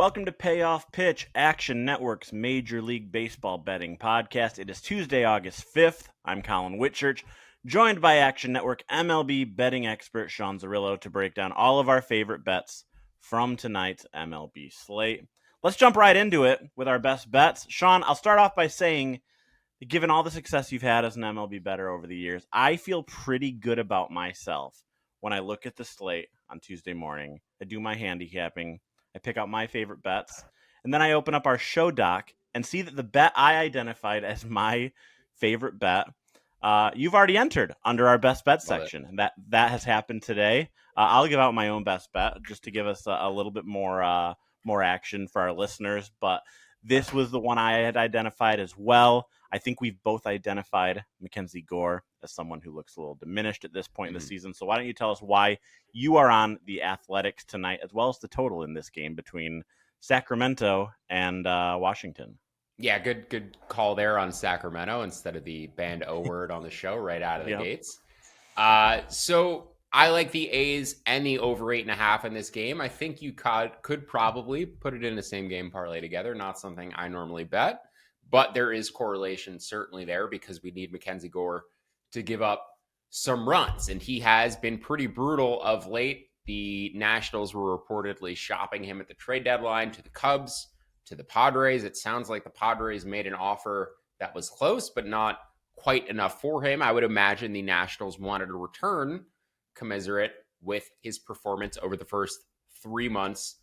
Welcome to Payoff Pitch, Action Network's Major League Baseball betting podcast. It is Tuesday, August 5th. I'm Collin Whitchurch, joined by Action Network MLB betting expert Sean Zerillo to break down all of our favorite bets from tonight's MLB slate. Let's jump right into it with our best bets. Sean, I'll start off by saying, given all the success you've had as an MLB bettor over the years, I feel pretty good about myself when I look at the slate on Tuesday morning. I do my handicapping. I pick out my favorite bets, and then I open up our show doc and see that the bet I identified as my favorite bet, you've already entered under our best bet section. And that has happened today. I'll give out my own best bet just to give us a little bit more action for our listeners. But this was the one I had identified as well. I think we've both identified Mackenzie Gore as someone who looks a little diminished at this point in the season. So why don't you tell us why you are on the Athletics tonight, as well as the total in this game between Sacramento and Washington? Yeah, good call there on Sacramento instead of the banned O word on the show right out of the gates. So I like the A's and the over 8.5 in this game. I think you could probably put it in the same game parlay together. Not something I normally bet, but there is correlation certainly there because we need Mackenzie Gore to give up some runs, and he has been pretty brutal of late. The Nationals were reportedly shopping him at the trade deadline to the Cubs, to the Padres. It sounds like the Padres made an offer that was close, but not quite enough for him. I would imagine the Nationals wanted to return commensurate with his performance over the first 3 months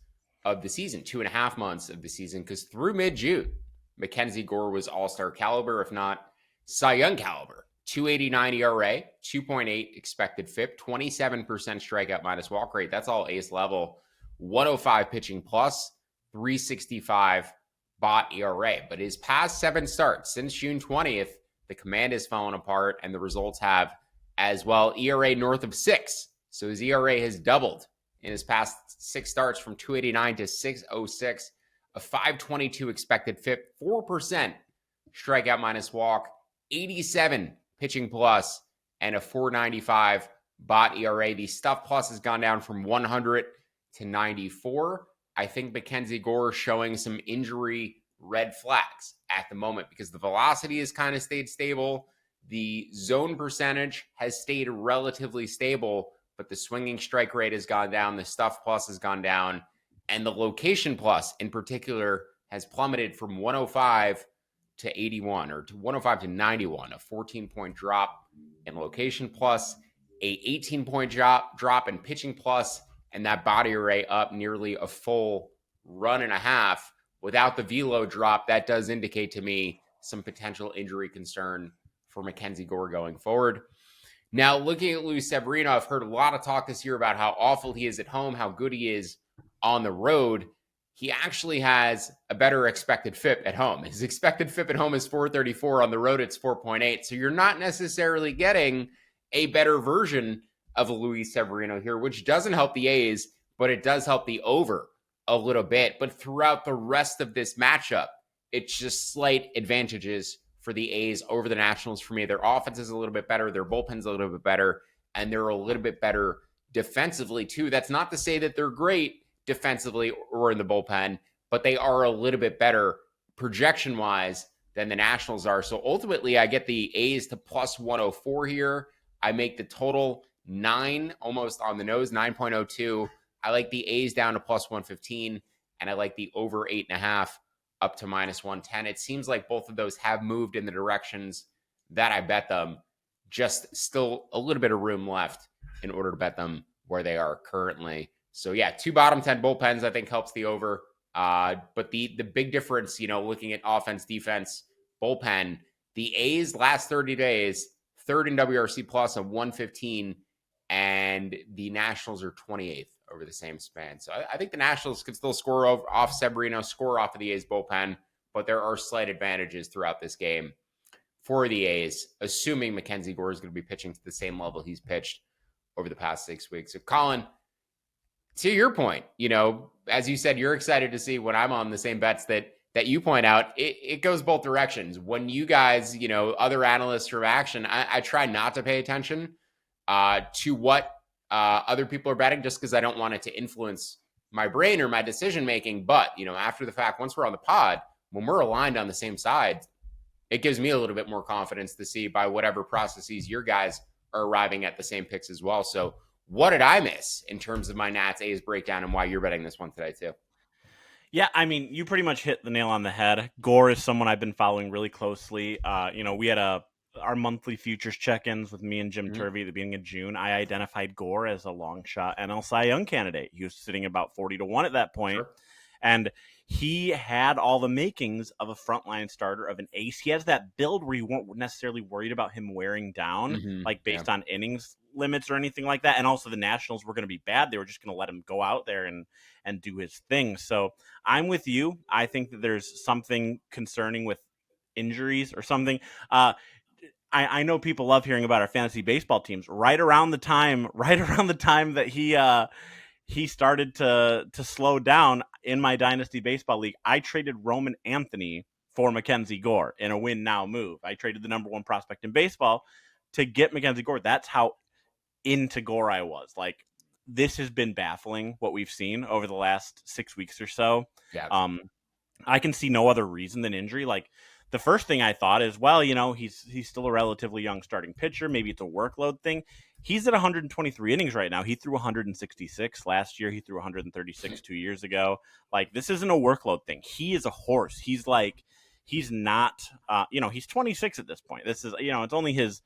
of the season, 2.5 months of the season, because through mid-June, Mackenzie Gore was all-star caliber, if not Cy Young caliber. 2.89 ERA, 2.8 expected FIP, 27% strikeout minus walk rate. That's all ace level. 105 pitching plus, 365 bot ERA. But his past 7 starts since June 20th, the command has fallen apart and the results have as well. ERA north of 6. So his ERA has doubled in his past 6 starts from 2.89 to 6.06. A 5.22 expected FIP, 4% strikeout minus walk, 87 pitching plus, and a 4.95 bot ERA. The stuff plus has gone down from 100 to 94. I think Mackenzie Gore is showing some injury red flags at the moment because the velocity has kind of stayed stable. The zone percentage has stayed relatively stable, but the swinging strike rate has gone down. The stuff plus has gone down. And the location plus in particular has plummeted from 105 to 81 or to 105 to 91, a 14-point drop in location plus, a 18-point drop in pitching plus, and that body array up nearly a full run and a half. Without the velo drop, that does indicate to me some potential injury concern for Mackenzie Gore going forward. Now, looking at Luis Severino, I've heard a lot of talk this year about how awful he is at home, how good he is on the road. He actually has a better expected FIP at home. His expected FIP at home is 4.34. On the road, it's 4.8. So you're not necessarily getting a better version of a Luis Severino here, which doesn't help the A's, but it does help the over a little bit. But throughout the rest of this matchup, it's just slight advantages for the A's over the Nationals for me. Their offense is a little bit better. Their bullpen's a little bit better. And they're a little bit better defensively, too. That's not to say that they're great defensively or in the bullpen, but they are a little bit better projection-wise than the Nationals are. So ultimately, I get the A's to plus 104 here. I make the total 9, almost on the nose, 9.02. I like the A's down to plus 115, and I like the over 8.5 up to minus 110. It seems like both of those have moved in the directions that I bet them. Just still a little bit of room left in order to bet them where they are currently. So yeah, 2 bottom 10 bullpens I think helps the over. But the big difference, looking at offense, defense, bullpen, the A's last 30 days, third in WRC plus of 115, and the Nationals are 28th over the same span. So I think the Nationals could still score off Severino, score off of the A's bullpen, but there are slight advantages throughout this game for the A's, assuming Mackenzie Gore is going to be pitching to the same level he's pitched over the past 6 weeks. So Collin, to your point, as you said, you're excited to see when I'm on the same bets that you point out, it goes both directions. When you guys, other analysts from Action, I try not to pay attention to what other people are betting just because I don't want it to influence my brain or my decision making. But, after the fact, once we're on the pod, when we're aligned on the same side, it gives me a little bit more confidence to see by whatever processes your guys are arriving at the same picks as well. So what did I miss in terms of my Nats A's breakdown and why you're betting this one today too? Yeah, I mean, you pretty much hit the nail on the head. Gore is someone I've been following really closely. We had our monthly futures check-ins with me and Jim Turvey at the beginning of June. I identified Gore as a long shot NL Cy Young candidate. He was sitting about 40-1 at that point. Sure. And he had all the makings of a frontline starter, of an ace. He has that build where you weren't necessarily worried about him wearing down, based on innings limits or anything like that. And also the Nationals were going to be bad. They were just going to let him go out there and do his thing. So I'm with you. I think that there's something concerning with injuries or something. I know people love hearing about our fantasy baseball teams. Right around the time that he started to slow down in my dynasty baseball league, I traded Roman Anthony for Mackenzie Gore in a win now move. I traded the number one prospect in baseball to get Mackenzie Gore. That's how into Gore I was. Like, this has been baffling what we've seen over the last 6 weeks or so. Yeah. I can see no other reason than injury. Like, the first thing I thought is, well, he's still a relatively young starting pitcher. Maybe it's a workload thing. He's at 123 innings right now. He threw 166 last year. He threw 136 2 years ago. Like, this isn't a workload thing. He is a horse. He's not, he's 26 at this point. This is, it's only his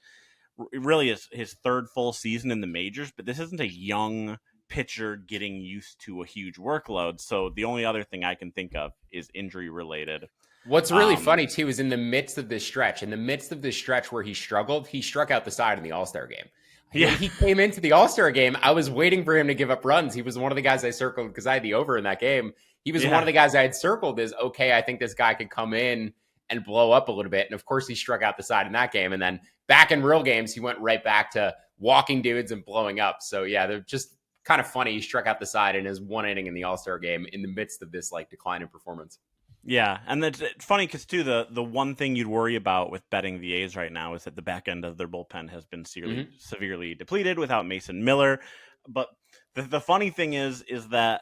third full season in the majors, but this isn't a young pitcher getting used to a huge workload. So the only other thing I can think of is injury related. What's really funny too is in the midst of this stretch where he struggled, he struck out the side in the All-Star game. Yeah. When he came into the All-Star game, I was waiting for him to give up runs. He was one of the guys I circled because I had the over in that game. He was one of the guys I had circled as, okay, I think this guy could come in and blow up a little bit. And of course, he struck out the side in that game. And then back in real games, he went right back to walking dudes and blowing up. So yeah, they're just kind of funny. He struck out the side in his one inning in the All-Star game in the midst of this decline in performance. Yeah, and it's funny because too, the one thing you'd worry about with betting the A's right now is that the back end of their bullpen has been severely depleted without Mason Miller. But the funny thing is that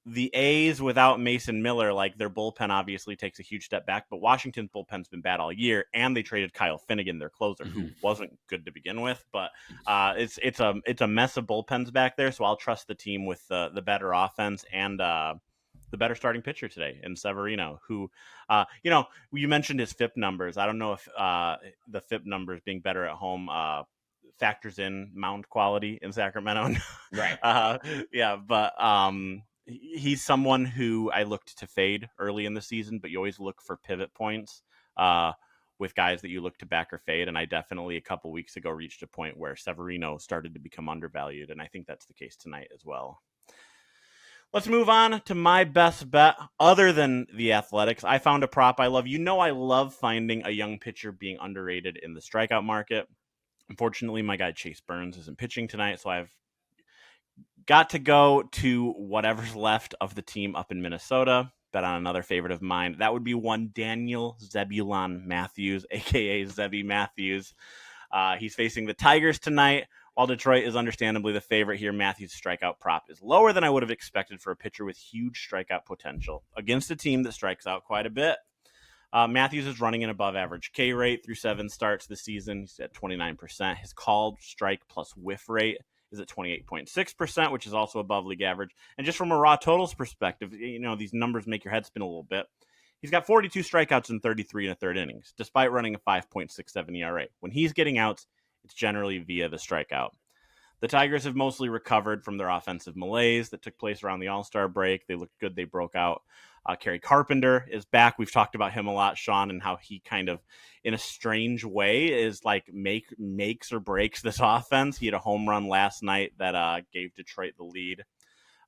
the A's without Mason Miller, their bullpen obviously takes a huge step back. But Washington's bullpen's been bad all year, and they traded Kyle Finnegan, their closer, who wasn't good to begin with. But it's a mess of bullpens back there. So I'll trust the team with the better offense and the better starting pitcher today in Severino, who, you mentioned his FIP numbers. I don't know if the FIP numbers being better at home factors in mound quality in Sacramento. Right. But he's someone who I looked to fade early in the season, but you always look for pivot points with guys that you look to back or fade. And I definitely a couple weeks ago reached a point where Severino started to become undervalued. And I think that's the case tonight as well. Let's move on to my best bet other than the Athletics. I found a prop I love. I love finding a young pitcher being underrated in the strikeout market. Unfortunately, my guy Chase Burns isn't pitching tonight, so I've got to go to whatever's left of the team up in Minnesota. Bet on another favorite of mine. That would be one Daniel Zebulon Matthews, a.k.a. Zebby Matthews. He's facing the Tigers tonight. While Detroit is understandably the favorite here, Matthews' strikeout prop is lower than I would have expected for a pitcher with huge strikeout potential against a team that strikes out quite a bit. Matthews is running an above-average K rate through 7 starts this season. He's at 29%. His called strike plus whiff rate is at 28.6%, which is also above league average. And just from a raw totals perspective, these numbers make your head spin a little bit. He's got 42 strikeouts in 33 and a third innings, despite running a 5.67 ERA. When he's getting outs, it's generally via the strikeout. The Tigers have mostly recovered from their offensive malaise that took place around the All-Star break. They looked good. They broke out. Kerry Carpenter is back. We've talked about him a lot, Sean, and how he kind of, in a strange way, is makes or breaks this offense. He had a home run last night that gave Detroit the lead.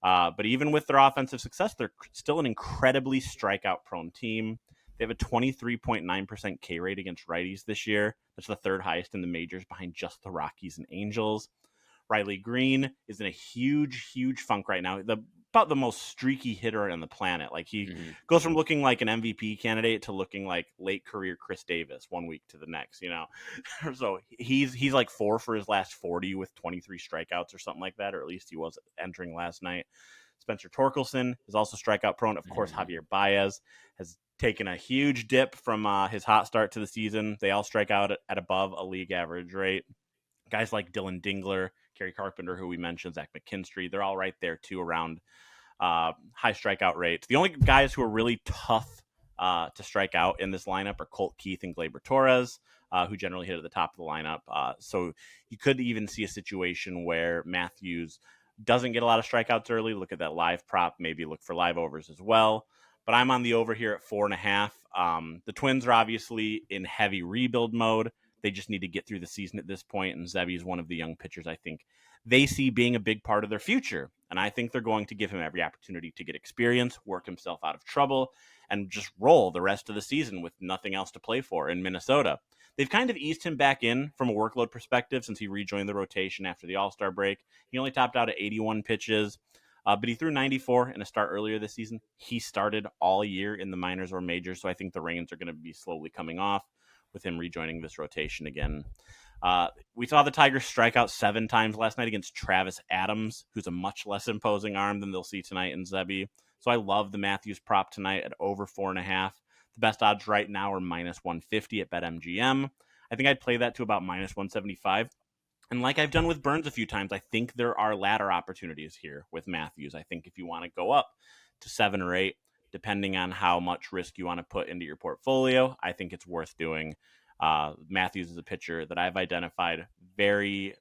But even with their offensive success, they're still an incredibly strikeout-prone team. They have a 23.9% K rate against righties this year. That's the third highest in the majors behind just the Rockies and Angels. Riley Green is in a huge, huge funk right now. About the most streaky hitter on the planet. He goes from looking like an MVP candidate to looking like late career Chris Davis 1 week to the next, So he's 4 for his last 40 with 23 strikeouts or something like that, or at least he was entering last night. Spencer Torkelson is also strikeout prone. Of course, Javier Baez has taken a huge dip from his hot start to the season. They all strike out at above a league average rate. Guys like Dylan Dingler, Kerry Carpenter, who we mentioned, Zach McKinstry, they're all right there too around high strikeout rates. The only guys who are really tough to strike out in this lineup are Colt Keith and Gleyber Torres, who generally hit at the top of the lineup. So you could even see a situation where Matthews doesn't get a lot of strikeouts early. Look at that live prop. Maybe look for live overs as well. But I'm on the over here at 4.5. The Twins are obviously in heavy rebuild mode. They just need to get through the season at this point, and Zebby is one of the young pitchers I think they see being a big part of their future. And I think they're going to give him every opportunity to get experience, work himself out of trouble, and just roll the rest of the season with nothing else to play for in Minnesota. They've kind of eased him back in from a workload perspective since he rejoined the rotation after the All-Star break. He only topped out at 81 pitches, but he threw 94 in a start earlier this season. He started all year in the minors or majors, so I think the reins are going to be slowly coming off with him rejoining this rotation again. We saw the Tigers strike out 7 times last night against Travis Adams, who's a much less imposing arm than they'll see tonight in Zebby. So I love the Matthews prop tonight at over 4.5. The best odds right now are minus 150 at BetMGM. I think I'd play that to about minus 175. And like I've done with Burns a few times, I think there are ladder opportunities here with Matthews. I think if you want to go up to 7 or 8, depending on how much risk you want to put into your portfolio, I think it's worth doing. Matthews is a pitcher that I've identified very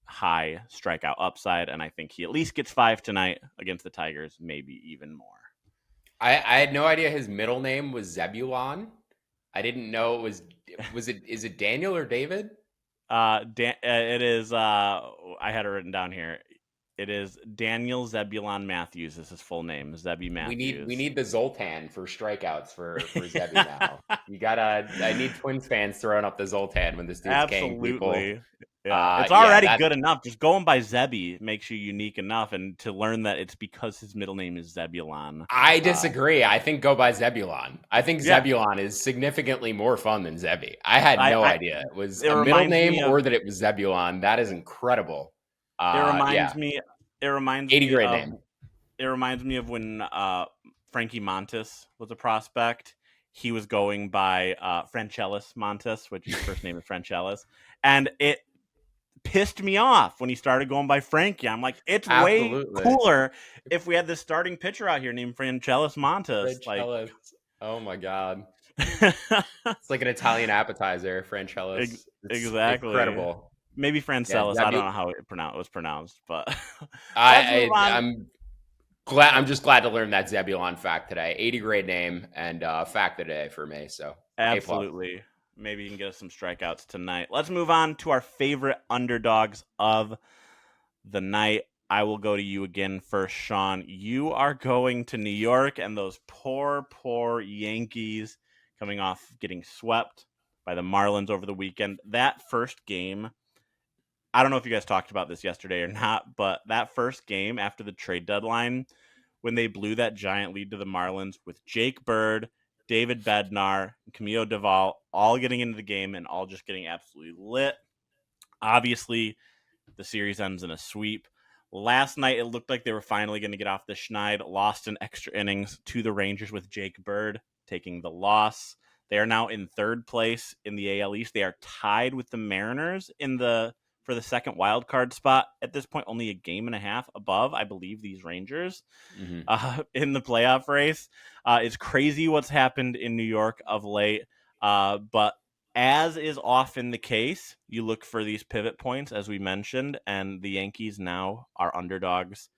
high strikeout upside, and I think he at least gets 5 tonight against the Tigers, maybe even more. I had no idea his middle name was Zebulon. I didn't know it was. Is it Daniel or David? It is. I had it written down here. It is Daniel Zebulon Matthews is his full name. Zebby Matthews. We need the Zoltan for strikeouts for Zebby now. I need Twins fans throwing up the Zoltan when this dude's king people. Yeah. It's already good enough. Just going by Zebby makes you unique enough, and to learn that it's because his middle name is Zebulon. I disagree. I think go by Zebulon. I think Zebulon is significantly more fun than Zebby. I had no idea it was a middle name or that it was Zebulon. That is incredible. It reminds me. It reminds 80 me great of, name. It reminds me of when Frankie Montes was a prospect. He was going by Francellis Montes, which his first name is Francellis, and it pissed me off when he started going by Frankie. I'm like, it's way cooler if we had this starting pitcher out here named Francellis Montes. Francellis. Oh my god, it's like an Italian appetizer. Francellis, exactly, incredible. Maybe Francellis. I don't know how it was pronounced, but I'm glad. I'm just glad to learn that Zebulon fact today. 80 grade name and fact of the day for me. So absolutely. Maybe you can get us some strikeouts tonight. Let's move on to our favorite underdogs of the night. I will go to you again first, Sean. You are going to New York, and those poor Yankees coming off getting swept by the Marlins over the weekend. That first game, I don't know if you guys talked about this yesterday or not, but that first game after the trade deadline, when they blew that giant lead to the Marlins with Jake Bird, David Bednar, and Camilo Duvall all getting into the game and all just getting absolutely lit. Obviously, the series ends in a sweep. Last night, it looked like they were finally going to get off the schneid, lost in extra innings to the Rangers with Jake Bird taking the loss. They are now in third place in the AL East. They are tied with the Mariners for the second wild card spot at this point, only a game and a half above, I believe, these Rangers in the playoff race. It's crazy what's happened in New York of late. But as is often the case, you look for these pivot points, as we mentioned, and the Yankees now are underdogs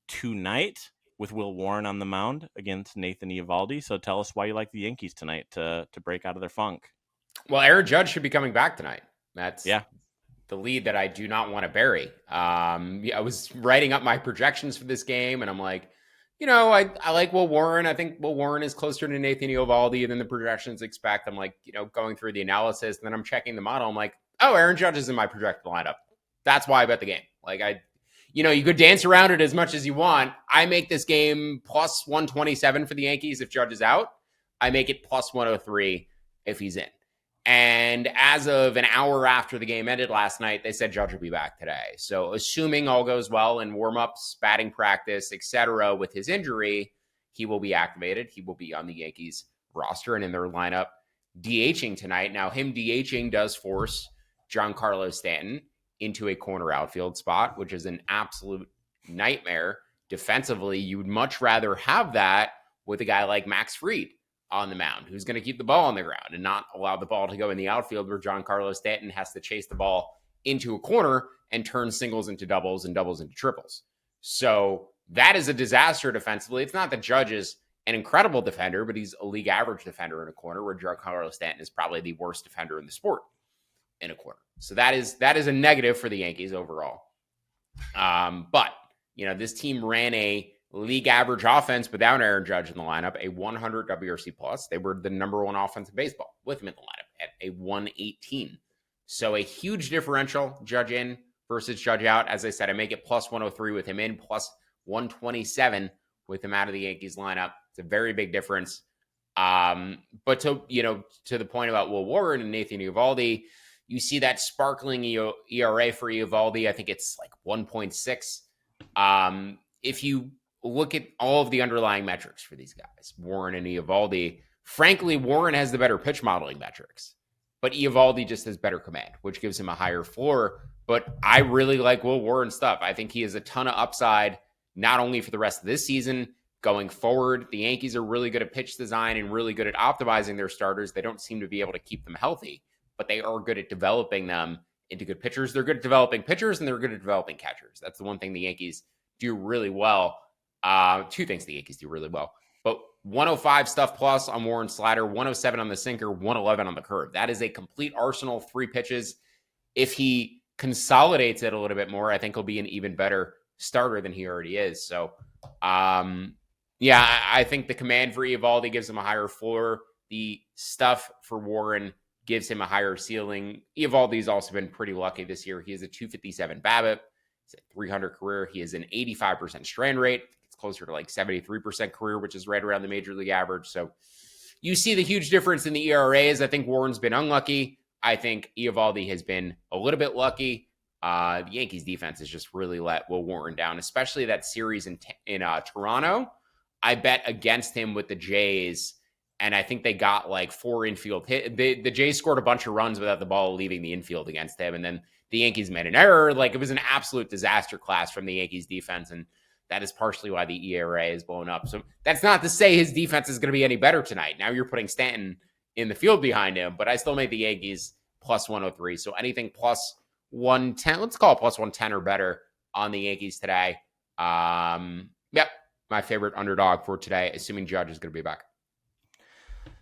tonight with Will Warren on the mound against Nathan Eovaldi. So tell us why you like the Yankees tonight to break out of their funk. Well, Aaron Judge should be coming back tonight. That's the lead that I do not want to bury. I was writing up my projections for this game, and I'm like, I like Will Warren. I think Will Warren is closer to Nathan Eovaldi than the projections expect. I'm like, going through the analysis, and then I'm checking the model. I'm like, oh, Aaron Judge is in my projected lineup. That's why I bet the game. Like you could dance around it as much as you want. I make this game plus 127 for the Yankees if Judge is out. I make it plus 103 if he's in. And as of an hour after the game ended last night, they said Judge will be back today. So assuming all goes well in warmups, batting practice, etc., with his injury, he will be activated. He will be on the Yankees roster and in their lineup DHing tonight. Now, him DHing does force Giancarlo Stanton into a corner outfield spot, which is an absolute nightmare. Defensively, you would much rather have that with a guy like Max Fried on the mound, who's going to keep the ball on the ground and not allow the ball to go in the outfield where Giancarlo Stanton has to chase the ball into a corner and turn singles into doubles and doubles into triples. So that is a disaster defensively. It's not that Judge is an incredible defender, but he's a league average defender in a corner where Giancarlo Stanton is probably the worst defender in the sport in a corner. So that is a negative for the Yankees overall. But, this team ran a league average offense without Aaron Judge in the lineup, a 100 WRC plus. They were the number one offense in baseball with him in the lineup at a 118. So a huge differential, Judge in versus Judge out. As I said, I make it plus 103 with him in, plus 127 with him out of the Yankees lineup. It's a very big difference. But to the point about Will Warren and Nathan Eovaldi, you see that sparkling ERA for Eovaldi. I think it's like 1.6. If you look at all of the underlying metrics for these guys, Warren and Eovaldi, frankly, Warren has the better pitch modeling metrics, but Eovaldi just has better command, which gives him a higher floor. But I really like Will Warren's stuff. I think he has a ton of upside, not only for the rest of this season, going forward. The Yankees are really good at pitch design and really good at optimizing their starters. They don't seem to be able to keep them healthy, but they are good at developing them into good pitchers. They're good at developing pitchers, and they're good at developing catchers. That's the one thing the Yankees do really well. Two things the Yankees do really well. But 105 stuff plus on Warren's slider, 107 on the sinker, 111 on the curve. That is a complete arsenal of 3 pitches. If he consolidates it a little bit more, I think he'll be an even better starter than he already is. So, I think the command for Eovaldi gives him a higher floor. The stuff for Warren gives him a higher ceiling. Eovaldi's also been pretty lucky this year. He has a 257 BABIP. He's a 300 career. He has an 85% strand rate. It's closer to like 73% career, which is right around the major league average. So you see the huge difference in the ERAs. I think Warren's been unlucky. I think Eovaldi has been a little bit lucky. The Yankees defense has just really let Will Warren down, especially that series in Toronto. I bet against him with the Jays, and I think they got like 4 infield hit. The Jays scored a bunch of runs without the ball leaving the infield against him, and then the Yankees made an error. Like, it was an absolute disaster class from the Yankees defense, and that is partially why the ERA is blown up. So that's not to say his defense is going to be any better tonight. Now you're putting Stanton in the field behind him, but I still make the Yankees plus 103. So anything plus 110, let's call it plus 110 or better on the Yankees today. Yep, my favorite underdog for today, assuming Judge is going to be back.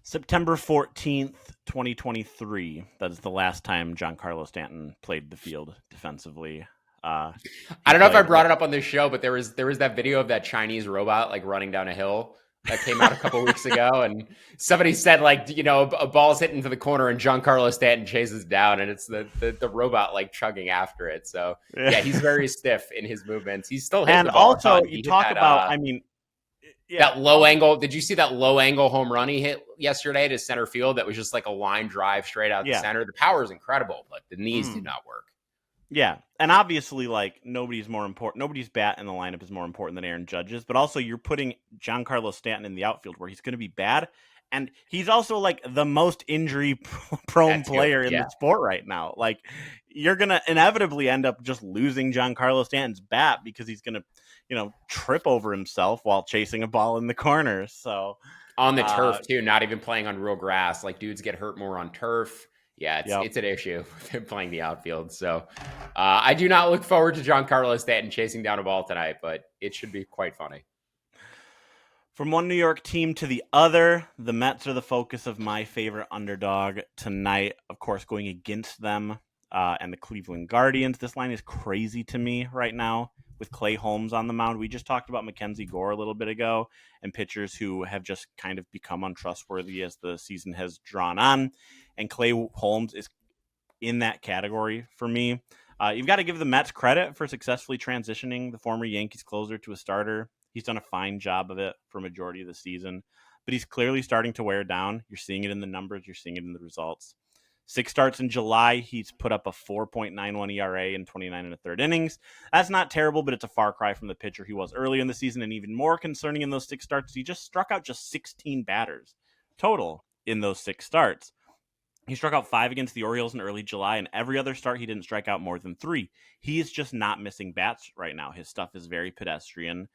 September 14th, 2023. That is the last time Giancarlo Stanton played the field defensively. I don't know if I brought it up on this show, but there was that video of that Chinese robot like running down a hill that came out a couple weeks ago, and somebody said like, a ball's hitting to the corner and Giancarlo Stanton chases down, and it's the robot like chugging after it. So yeah, he's very stiff in his movements. He's still hitting the ball. And also, you talk about, that low angle. Did you see that low angle home run he hit yesterday to center field? That was just like a line drive straight out the center. The power is incredible, but the knees did not work. Yeah, and obviously, like, nobody's bat in the lineup is more important than Aaron Judge's, but also you're putting Giancarlo Stanton in the outfield where he's going to be bad, and he's also, like, the most injury-prone player in the sport right now. Like, you're going to inevitably end up just losing Giancarlo Stanton's bat because he's going to, trip over himself while chasing a ball in the corner. So on the turf, too, not even playing on real grass. Like, dudes get hurt more on turf. Yeah, it's an issue with him playing the outfield. So I do not look forward to Giancarlo Stanton chasing down a ball tonight, but it should be quite funny. From one New York team to the other, the Mets are the focus of my favorite underdog tonight. Of course, going against them and the Cleveland Guardians. This line is crazy to me right now with Clay Holmes on the mound. We just talked about Mackenzie Gore a little bit ago and pitchers who have just kind of become untrustworthy as the season has drawn on. And Clay Holmes is in that category for me. You've got to give the Mets credit for successfully transitioning the former Yankees closer to a starter. He's done a fine job of it for a majority of the season, but he's clearly starting to wear down. You're seeing it in the numbers. You're seeing it in the results. 6 starts in July, he's put up a 4.91 ERA in 29 and a third innings. That's not terrible, but it's a far cry from the pitcher he was earlier in the season. And even more concerning in those 6 starts, he just struck out just 16 batters total in those 6 starts. He struck out 5 against the Orioles in early July, and every other start he didn't strike out more than 3. He is just not missing bats right now. His stuff is very pedestrian.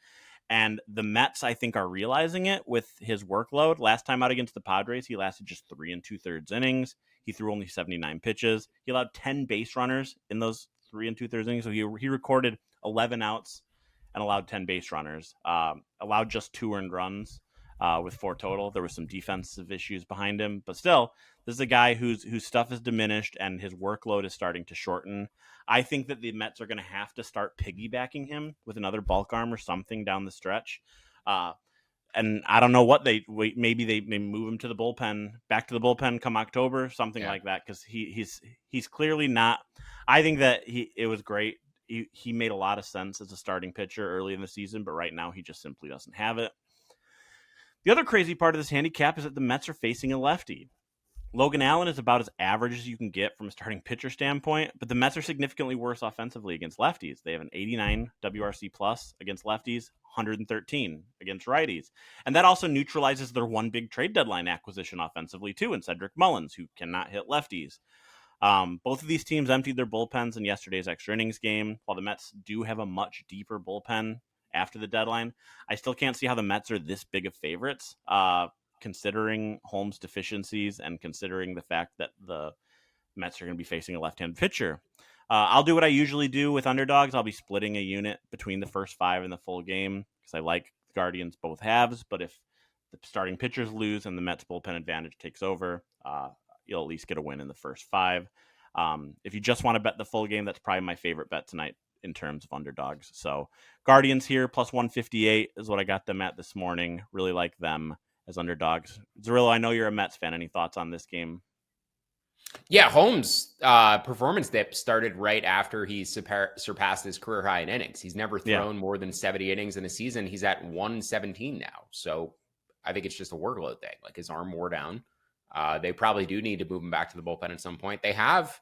And the Mets, I think, are realizing it with his workload. Last time out against the Padres, he lasted just 3 2/3 innings. He threw only 79 pitches. He allowed 10 base runners in those 3 2/3 innings. So he recorded 11 outs and allowed 10 base runners. Allowed just 2 earned runs with 4 total. There were some defensive issues behind him, but still, this is a guy whose stuff is diminished and his workload is starting to shorten. I think that the Mets are going to have to start piggybacking him with another bulk arm or something down the stretch. And I don't know what maybe they move him to the bullpen, back to the bullpen come October, something like that, because he's clearly not. I think that it was great. He made a lot of sense as a starting pitcher early in the season, but right now he just simply doesn't have it. The other crazy part of this handicap is that the Mets are facing a lefty. Logan Allen is about as average as you can get from a starting pitcher standpoint, but the Mets are significantly worse offensively against lefties. They have an 89 WRC plus against lefties, 113 against righties. And that also neutralizes their one big trade deadline acquisition offensively too, in Cedric Mullins, who cannot hit lefties. Both of these teams emptied their bullpens in yesterday's extra innings game. While the Mets do have a much deeper bullpen after the deadline, I still can't see how the Mets are this big of favorites, considering Holmes' deficiencies and considering the fact that the Mets are going to be facing a left-handed pitcher. I'll do what I usually do with underdogs. I'll be splitting a unit between the first 5 and the full game because I like Guardians both halves. But if the starting pitchers lose and the Mets bullpen advantage takes over, you'll at least get a win in the first 5. If you just want to bet the full game, that's probably my favorite bet tonight in terms of underdogs. So Guardians here, plus 158 is what I got them at this morning. Really like them as underdogs. Zerillo, I know you're a Mets fan. Any thoughts on this game? Yeah, Holmes' performance dip started right after he surpassed his career high in innings. He's never thrown more than 70 innings in a season. He's at 117 now. So I think it's just a workload thing. Like his arm wore down. They probably do need to move him back to the bullpen at some point. They have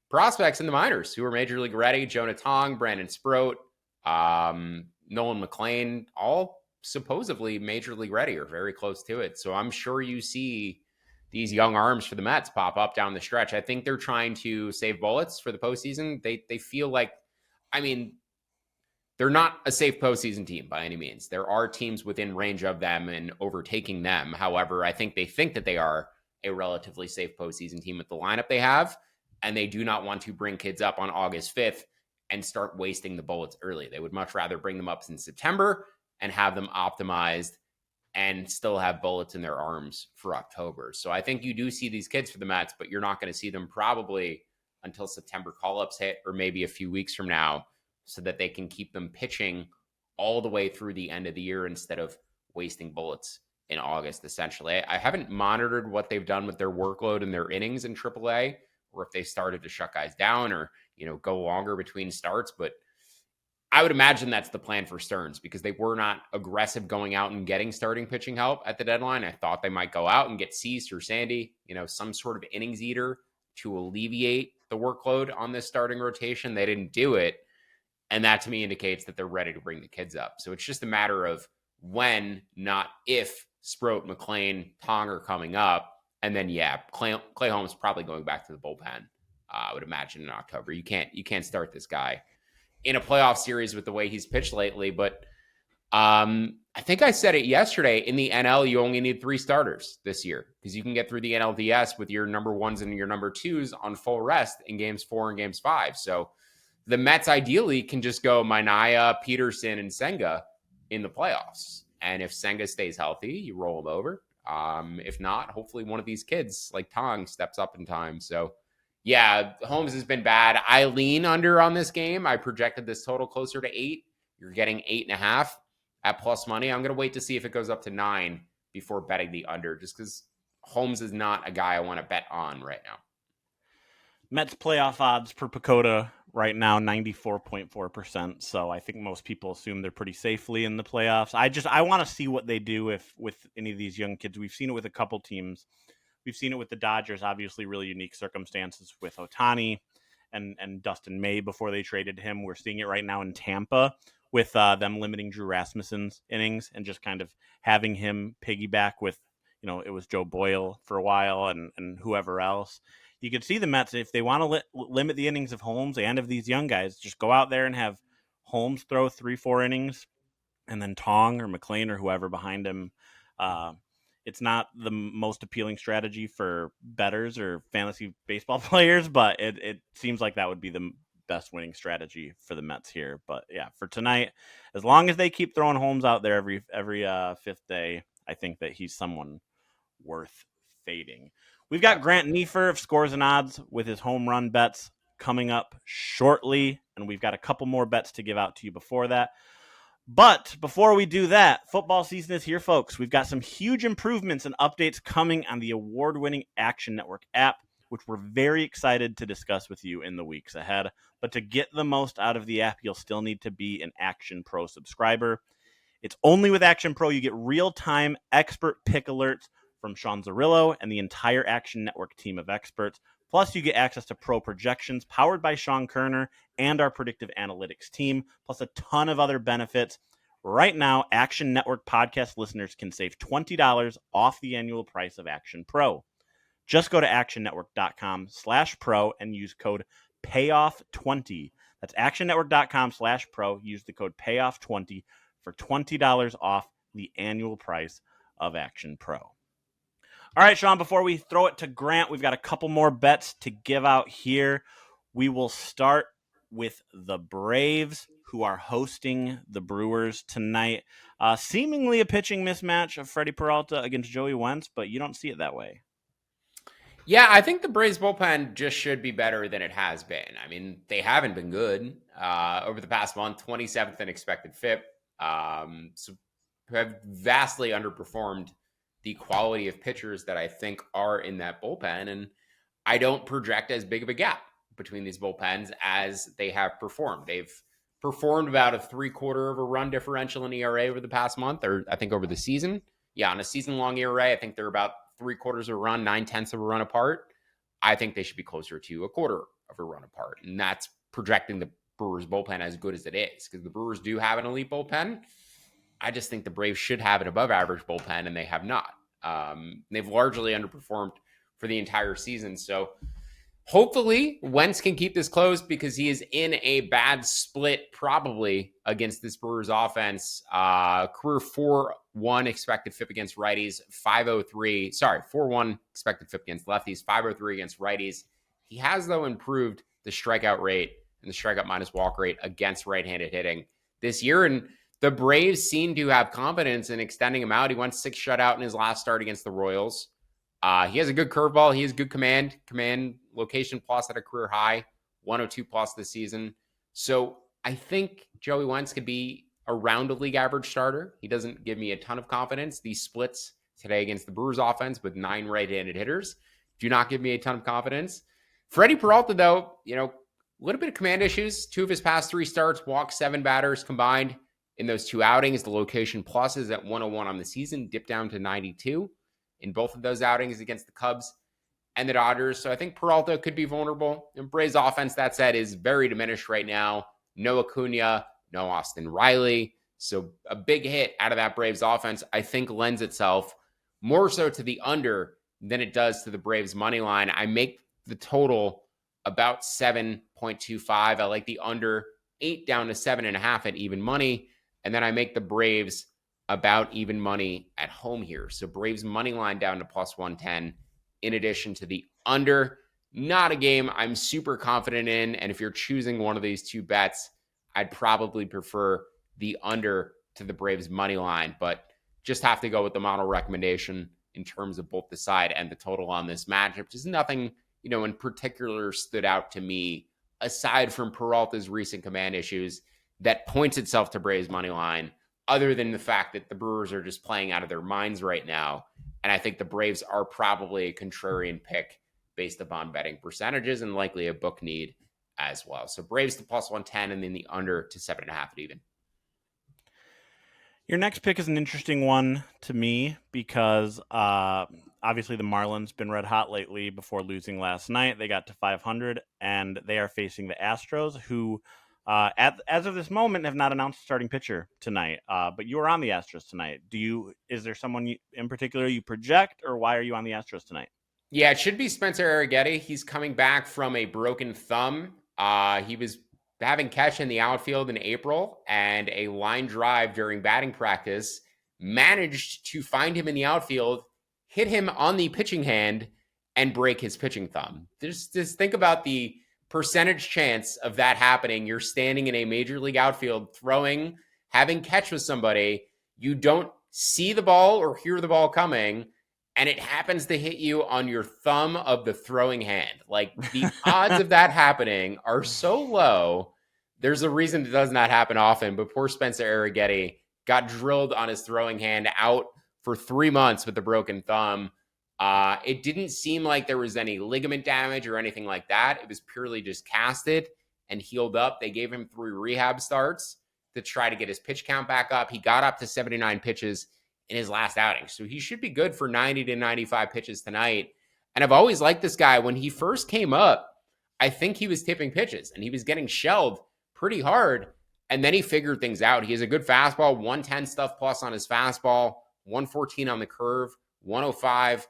prospects in the minors who are major league ready. Jonah Tong, Brandon Sproat, Nolan McLean, all supposedly major league ready or very close to it. So I'm sure you see these young arms for the Mets pop up down the stretch. I think they're trying to save bullets for the postseason. They feel like, I mean, they're not a safe postseason team by any means. There are teams within range of them and overtaking them. However, I think they think that they are a relatively safe postseason team with the lineup they have, and they do not want to bring kids up on August 5th and start wasting the bullets early. They would much rather bring them up in September and have them optimized and still have bullets in their arms for October. So I think you do see these kids for the Mets, but you're not going to see them probably until September call-ups hit or maybe a few weeks from now so that they can keep them pitching all the way through the end of the year instead of wasting bullets in August, essentially. I haven't monitored what they've done with their workload and their innings in AAA or if they started to shut guys down or, go longer between starts, but I would imagine that's the plan for Stearns because they were not aggressive going out and getting starting pitching help at the deadline. I thought they might go out and get Cease or Sandy, some sort of innings eater to alleviate the workload on this starting rotation. They didn't do it. And that to me indicates that they're ready to bring the kids up. So it's just a matter of when, not if, Sproat, McLean, Tong are coming up. And then, Clay Holmes probably going back to the bullpen, I would imagine in October. You can't start this guy in a playoff series with the way he's pitched lately. But I think I said it yesterday. In the NL, you only need 3 starters this year because you can get through the NLDS with your number 1s and your number 2s on full rest in games 4 and games 5. So the Mets ideally can just go Minaya, Peterson, and Senga in the playoffs. And if Senga stays healthy, you roll him over. If not, hopefully one of these kids like Tong steps up in time. So yeah, Holmes has been bad. I lean under on this game. I projected this total closer to 8. You're getting 8.5 at plus money. I'm going to wait to see if it goes up to 9 before betting the under, just because Holmes is not a guy I want to bet on right now. Mets playoff odds per Pacoda right now, 94.4%. So I think most people assume they're pretty safely in the playoffs. I want to see what they do with any of these young kids. We've seen it with a couple teams We've seen it with the Dodgers, obviously really unique circumstances with Ohtani and Dustin May before they traded him. We're seeing it right now in Tampa with them limiting Drew Rasmussen's innings and just kind of having him piggyback with, it was Joe Boyle for a while and whoever else. You could see the Mets, if they want to limit the innings of Holmes and of these young guys, just go out there and have Holmes throw 3-4 innings and then Tong or McLean or whoever behind him. It's not the most appealing strategy for bettors or fantasy baseball players, but it seems like that would be the best winning strategy for the Mets here. But yeah, for tonight, as long as they keep throwing Holmes out there every fifth day, I think that he's someone worth fading. We've got Grant Neiffer of Scores and Odds with his home run bets coming up shortly, and we've got a couple more bets to give out to you before that. But before we do that, football season is here, folks. We've got some huge improvements and updates coming on the award-winning Action Network app, which we're very excited to discuss with you in the weeks ahead. But to get the most out of the app, you'll still need to be an Action Pro subscriber. It's only with Action Pro you get real-time expert pick alerts from Sean Zerillo and the entire Action Network team of experts. Plus, you get access to pro projections powered by Sean Kerner and our predictive analytics team, plus a ton of other benefits. Right now, Action Network podcast listeners can save $20 off the annual price of Action Pro. Just go to actionnetwork.com/pro and use code PAYOFF20. That's actionnetwork.com/pro. Use the code PAYOFF20 for $20 off the annual price of Action Pro. All right, Sean, before we throw it to Grant, we've got a couple more bets to give out here. We will start with the Braves, who are hosting the Brewers tonight. Seemingly a pitching mismatch of Freddie Peralta against Joey Wentz, but you don't see it that way. Yeah, I think the Braves bullpen just should be better than it has been. I mean, they haven't been good over the past month, 27th in expected FIP. So have vastly underperformed the quality of pitchers that I think are in that bullpen. And I don't project as big of a gap between these bullpens as they have performed. They've performed about a 3/4 of a run differential in ERA over the past month, or I think over the season. Yeah, on a season-long ERA, I think they're about 3/4 of a run, 9/10 of a run apart. I think they should be closer to 1/4 of a run apart. And that's projecting the Brewers bullpen as good as it is, because the Brewers do have an elite bullpen. I just think the Braves should have an above average bullpen, and they have not. They've largely underperformed for the entire season. So hopefully Wentz can keep this close, because he is in a bad split probably against this Brewers offense. Career 4.1 expected FIP against righties, 4.1 expected FIP against lefties, 5.03 against righties. He has, though, improved the strikeout rate and the strikeout minus walk rate against right-handed hitting this year. And the Braves seem to have confidence in extending him out. He went 6 shutout in his last start against the Royals. He has a good curveball. He has good command location plus at a career high, 102 plus this season. So I think Joey Wentz could be around a league average starter. He doesn't give me a ton of confidence. These splits today against the Brewers offense with 9 right-handed hitters do not give me a ton of confidence. Freddie Peralta, though, a little bit of command issues. 2 of his past 3 starts, walked 7 batters combined in those 2 outings. The location plus is at 101 on the season, dipped down to 92 in both of those outings against the Cubs and the Dodgers. So I think Peralta could be vulnerable. And Braves offense, that said, is very diminished right now. No Acuna, no Austin Riley. So a big hit out of that Braves offense, I think, lends itself more so to the under than it does to the Braves money line. I make the total about 7.25. I like the under 8 down to 7.5 at even money. And then I make the Braves about even money at home here. So Braves money line down to plus 110 in addition to the under. Not a game I'm super confident in. And if you're choosing one of these 2 bets, I'd probably prefer the under to the Braves money line, but just have to go with the model recommendation in terms of both the side and the total on this matchup. Just nothing, in particular stood out to me aside from Peralta's recent command issues that points itself to Braves money line, other than the fact that the Brewers are just playing out of their minds right now. And I think the Braves are probably a contrarian pick based upon betting percentages and likely a book need as well. So Braves to plus 110 and then the under to 7.5 at even. Your next pick is an interesting one to me because I obviously the Marlins been red hot lately before losing last night. They got to 500, and they are facing the Astros, who as of this moment have not announced a starting pitcher tonight. But you are on the Astros tonight. Is there someone in particular you project, or why are you on the Astros tonight? Yeah, it should be Spencer Arrighetti. He's coming back from a broken thumb. He was having catch in the outfield in April, and a line drive during batting practice managed to find him in the outfield, hit him on the pitching hand, and break his pitching thumb. Just think about the percentage chance of that happening. You're standing in a major league outfield throwing, having catch with somebody. You don't see the ball or hear the ball coming, and it happens to hit you on your thumb of the throwing hand. Like, the odds of that happening are so low. There's a reason it does not happen often, but poor Spencer Arrighetti got drilled on his throwing hand, out for 3 months with a broken thumb. It didn't seem like there was any ligament damage or anything like that. It was purely just casted and healed up. They gave him 3 rehab starts to try to get his pitch count back up. He got up to 79 pitches in his last outing, so he should be good for 90 to 95 pitches tonight. And I've always liked this guy. When he first came up, I think he was tipping pitches and he was getting shelled pretty hard. And then he figured things out. He has a good fastball, 110 stuff plus on his fastball, 114 on the curve, 105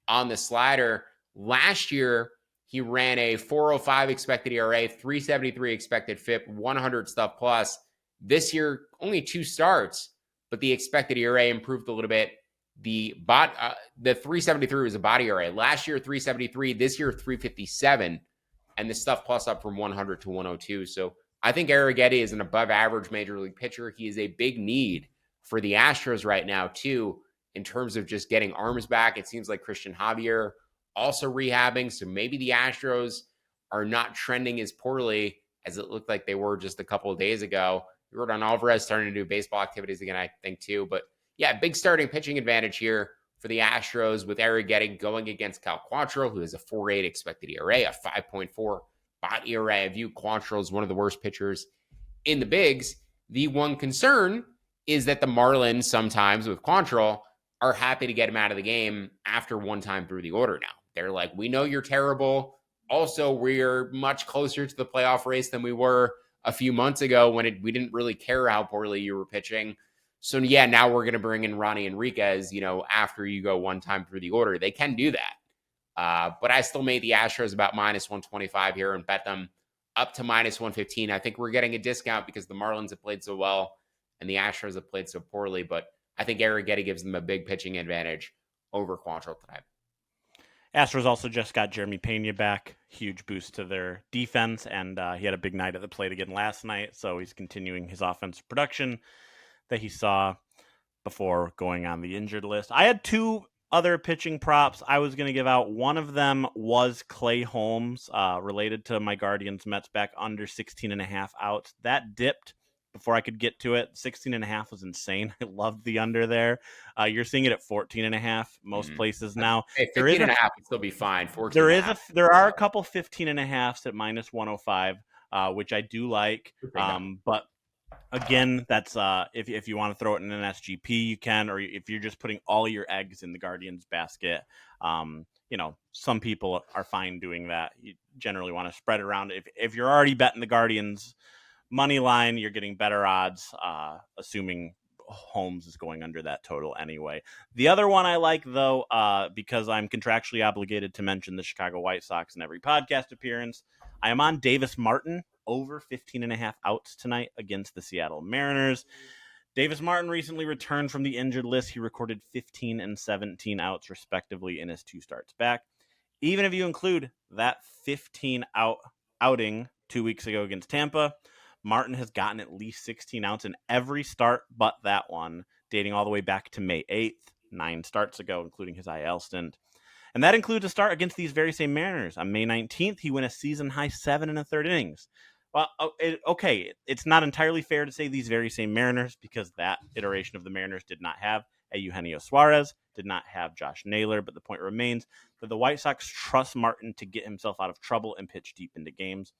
on the slider. Last year, he ran a 405 expected ERA, 373 expected FIP, 100 stuff plus. This year, only 2 starts, but the expected ERA improved a little bit. The 373 was a body ERA. Last year, 373. This year, 357. And the stuff plus up from 100 to 102. So I think Arrighetti is an above average major league pitcher. He is a big need for the Astros right now, too, in terms of just getting arms back. It seems like Christian Javier also rehabbing. So maybe the Astros are not trending as poorly as it looked like they were just a couple of days ago. Jordan Alvarez starting to do baseball activities again, I think, too. But yeah, big starting pitching advantage here for the Astros with Arrighetti going against Cal Quantrill, who has a 4.8 expected ERA, a 5.4 body ERA. I view Quantrill as one of the worst pitchers in the bigs. The one concern is that the Marlins sometimes with Quantrill are happy to get him out of the game after one time through the order now. They're like, we know you're terrible. Also, we're much closer to the playoff race than we were a few months ago when we didn't really care how poorly you were pitching. So, yeah, now we're going to bring in Ronnie Enriquez, after you go one time through the order. They can do that. But I still made the Astros about minus 125 here and bet them up to minus 115. I think we're getting a discount because the Marlins have played so well and the Astros have played so poorly. But I think Arrighetti gives them a big pitching advantage over Quantrill tonight. Astros also just got Jeremy Pena back. Huge boost to their defense, and he had a big night at the plate again last night, so he's continuing his offensive production that he saw before going on the injured list. I had 2 other pitching props I was going to give out. One of them was Clay Holmes, related to my Guardians Mets back under 16.5 outs. That dipped before I could get to it. 16.5 was insane. I loved the under there. You're seeing it at 14.5 most places now. Hey, 15.5 would still be fine. 14. There are a couple 15.5s at minus 105, which I do like. But again, that's if you want to throw it in an SGP, you can, or if you're just putting all your eggs in the Guardians basket. Some people are fine doing that. You generally want to spread it around. If you're already betting the Guardians money line, you're getting better odds, assuming Holmes is going under that total anyway. The other one I like, though, because I'm contractually obligated to mention the Chicago White Sox in every podcast appearance, I am on Davis Martin over 15.5 outs tonight against the Seattle Mariners. Davis Martin recently returned from the injured list. He recorded 15 and 17 outs respectively in his 2 starts back. Even if you include that 15 outing 2 weeks ago against Tampa, Martin has gotten at least 16 outs in every start but that one, dating all the way back to May 8th, 9 starts ago, including his IL stint. And that includes a start against these very same Mariners. On May 19th, he went a season-high 7 1/3 innings. Well, okay, it's not entirely fair to say these very same Mariners because that iteration of the Mariners did not have a Eugenio Suarez, did not have Josh Naylor, but the point remains that the White Sox trust Martin to get himself out of trouble and pitch deep into games.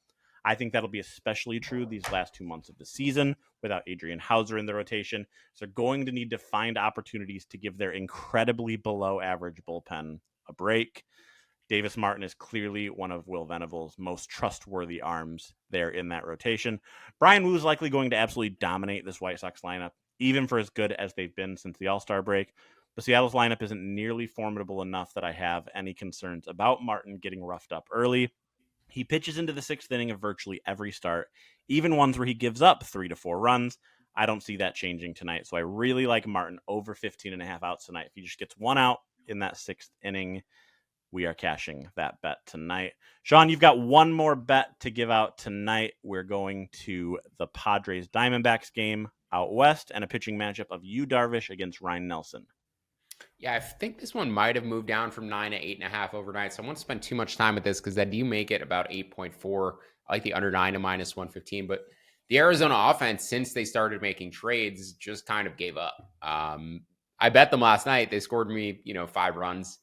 I think that'll be especially true these last 2 months of the season without Adrian Hauser in the rotation. So they're going to need to find opportunities to give their incredibly below average bullpen a break. Davis Martin is clearly one of Will Venable's most trustworthy arms there in that rotation. Brian Wu is likely going to absolutely dominate this White Sox lineup, even for as good as they've been since the All-Star break. But Seattle's lineup isn't nearly formidable enough that I have any concerns about Martin getting roughed up early. He pitches into the 6th inning of virtually every start, even ones where he gives up 3 to 4 runs. I don't see that changing tonight. So I really like Martin over 15.5 outs tonight. If he just gets 1 out in that 6th inning, we are cashing that bet tonight. Sean, you've got one more bet to give out tonight. We're going to the Padres Diamondbacks game out west and a pitching matchup of Yu Darvish against Ryan Nelson. Yeah, I think this one might have moved down from 9 to 8.5 overnight. So I won't spend too much time with this because then you make it about 8.4. I like the under 9 to minus 115. But the Arizona offense, since they started making trades, just kind of gave up. I bet them last night. They scored me, 5 runs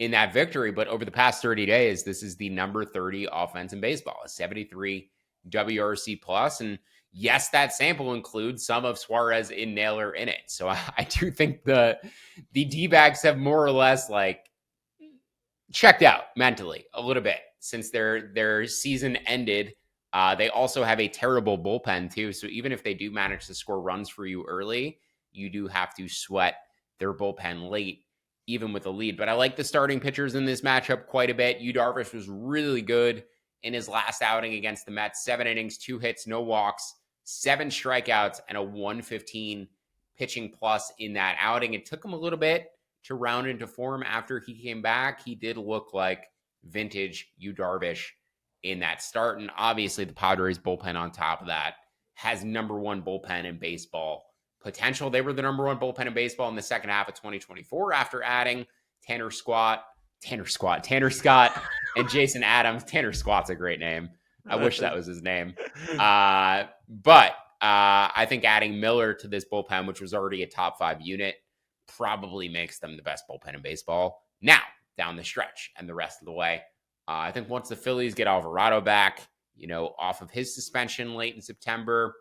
in that victory. But over the past 30 days, this is the number 30 offense in baseball, a 73 WRC plus. And yes, that sample includes some of Suarez and Naylor in it. So I do think the D-backs have more or less checked out mentally a little bit since their season ended. They also have a terrible bullpen too. So even if they do manage to score runs for you early, you do have to sweat their bullpen late, even with a lead. But I like the starting pitchers in this matchup quite a bit. Yu Darvish was really good in his last outing against the Mets. 7 innings, 2 hits, no walks, 7 strikeouts, and a 115 pitching plus in that outing. It took him a little bit to round into form after he came back. He did look like vintage Yu Darvish in that start. And obviously the Padres bullpen on top of that has number 1 bullpen in baseball potential. They were the number 1 bullpen in baseball in the second half of 2024 after adding Tanner Scott, and Jason Adams. Tanner Scott's a great name. I wish that was his name. But I think adding Miller to this bullpen, which was already a top 5 unit, probably makes them the best bullpen in baseball now down the stretch and the rest of the way. I think once the Phillies get Alvarado back, off of his suspension late in September,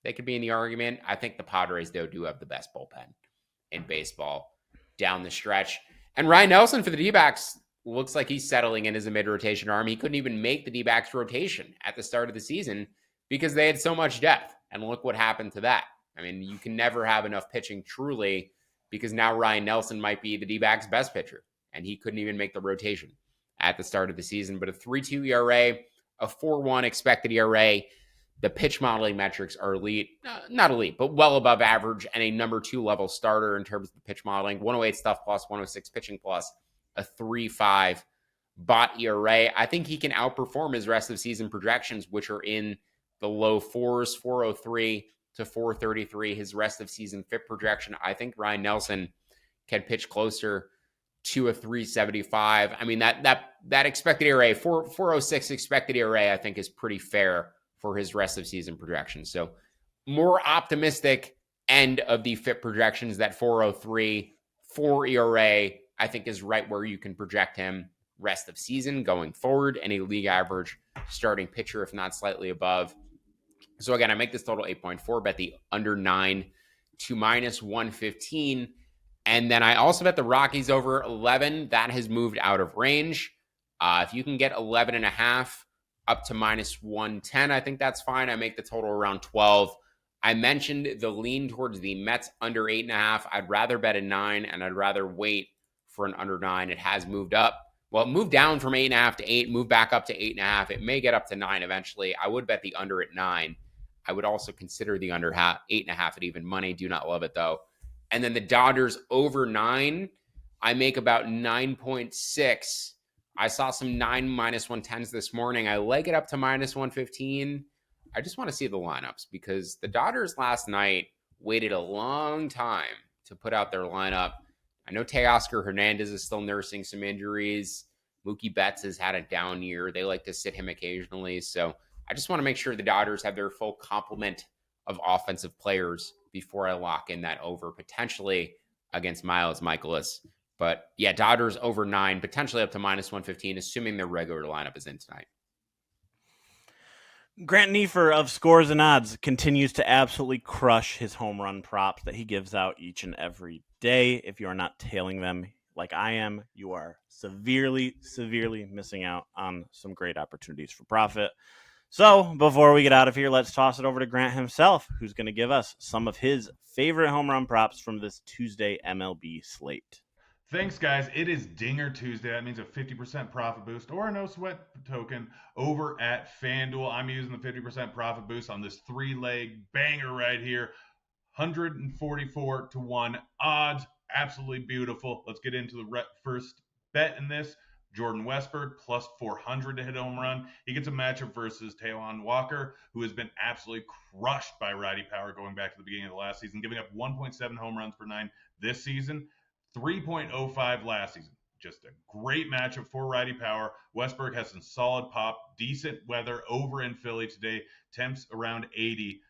they could be in the argument. I think the Padres, though, do have the best bullpen in baseball down the stretch. And Ryan Nelson for the D-backs looks like he's settling in as a mid-rotation arm. He couldn't even make the D-backs rotation at the start of the season because they had so much depth. And look what happened to that. I mean, you can never have enough pitching truly because now Ryan Nelson might be the D-backs' best pitcher. And he couldn't even make the rotation at the start of the season. But a 3.2 ERA, a 4.1 expected ERA. The pitch modeling metrics are elite, not elite, but well above average, and a number 2 level starter in terms of the pitch modeling. 108 stuff plus, 106 pitching plus, a 3.5 bot ERA. I think he can outperform his rest of season projections, which are in the low 4s, 403 to 433. His rest of season FIP projection, I think Ryan Nelson can pitch closer to a 375. I mean, that expected ERA, 406 expected ERA, I think is pretty fair for his rest of season projections. So more optimistic end of the FIP projections, that 403, 4 ERA, I think is right where you can project him rest of season going forward, and a league average starting pitcher, if not slightly above. So again, I make this total 8.4, bet the under 9 to minus 115. And then I also bet the Rockies over 11. That has moved out of range. If you can get 11.5 up to minus 110, I think that's fine. I make the total around 12. I mentioned the lean towards the Mets under 8.5. I'd rather bet a 9, and I'd rather wait for an under 9. It has moved up. Well, it moved down from 8.5 to 8, moved back up to 8.5. It may get up to 9 eventually. I would bet the under at 9. I would also consider the under 8.5 at even money. Do not love it, though. And then the Dodgers over 9, I make about 9.6. I saw some 9 minus 110s this morning. I like it up to minus 115. I just want to see the lineups because the Dodgers last night waited a long time to put out their lineup. I know Teoscar Hernandez is still nursing some injuries. Mookie Betts has had a down year. They like to sit him occasionally. So I just want to make sure the Dodgers have their full complement of offensive players before I lock in that over, potentially against Miles Michaelis. But yeah, Dodgers over 9, potentially up to minus 115, assuming their regular lineup is in tonight. Grant Neiffer of Scores and Odds continues to absolutely crush his home run props that he gives out each and every day. If you are not tailing them like I am, you are severely, severely missing out on some great opportunities for profit. So before we get out of here, let's toss it over to Grant himself, who's going to give us some of his favorite home run props from this Tuesday MLB slate. Thanks, guys. It is Dinger Tuesday. That means a 50% profit boost or a no sweat token over at FanDuel. I'm using the 50% profit boost on this three-leg banger right here. 144 to 1 odds. Absolutely beautiful. Let's get into the first bet in this. Jordan Westburg plus 400 to hit home run. He gets a matchup versus Taijuan Walker, who has been absolutely crushed by righty power going back to the beginning of the last season, giving up 1.7 home runs per nine this season. 3.05 last season. Just a great matchup for righty power. Westburg has some solid pop, decent weather over in Philly today. Temps around 80.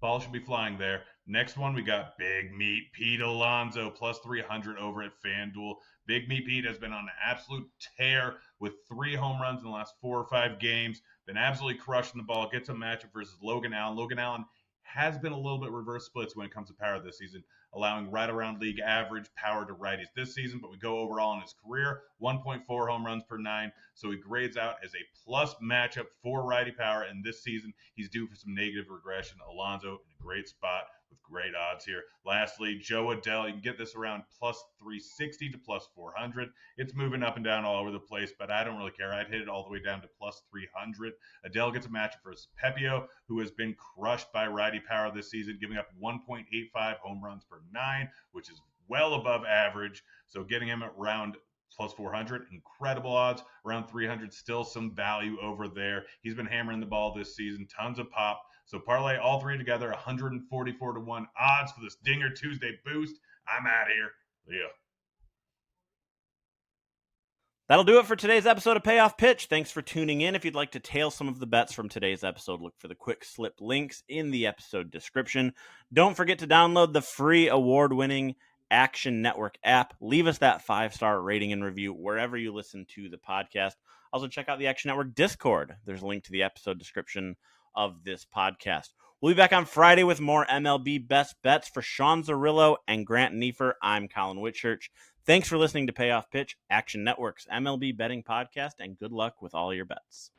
Ball should be flying there. Next one, we got Big Meat Pete Alonso plus 300 over at FanDuel. Big Meat Pete has been on an absolute tear with 3 home runs in the last 4 or 5 games. Been absolutely crushing the ball. Gets a matchup versus Logan Allen. Logan Allen has been a little bit reverse splits when it comes to power this season, allowing right around league average power to righties this season, but we go overall in his career, 1.4 home runs per 9, so he grades out as a plus matchup for righty power, and this season he's due for some negative regression. Alonso in a great spot with great odds here. Lastly, Joe Adell, you can get this around plus 360 to plus 400. It's moving up and down all over the place, but I don't really care. I'd hit it all the way down to plus 300. Adell gets a matchup versus Pepio, who has been crushed by righty power this season, giving up 1.85 home runs per 9, which is well above average. So getting him around plus 400, incredible odds. Around 300, still some value over there. He's been hammering the ball this season, tons of pop. So parlay all three together, 144 to 1 odds for this Dinger Tuesday boost. I'm out of here. Yeah. That'll do it for today's episode of Payoff Pitch. Thanks for tuning in. If you'd like to tail some of the bets from today's episode, look for the quick slip links in the episode description. Don't forget to download the free award-winning Action Network app. Leave us that 5-star rating and review wherever you listen to the podcast. Also, check out the Action Network Discord. There's a link to the episode description of this podcast. We'll be back on Friday with more MLB best bets. For Sean Zerillo and Grant Neiffer, I'm Collin Whitchurch. Thanks for listening to Payoff Pitch, Action Network's MLB betting podcast, and good luck with all your bets.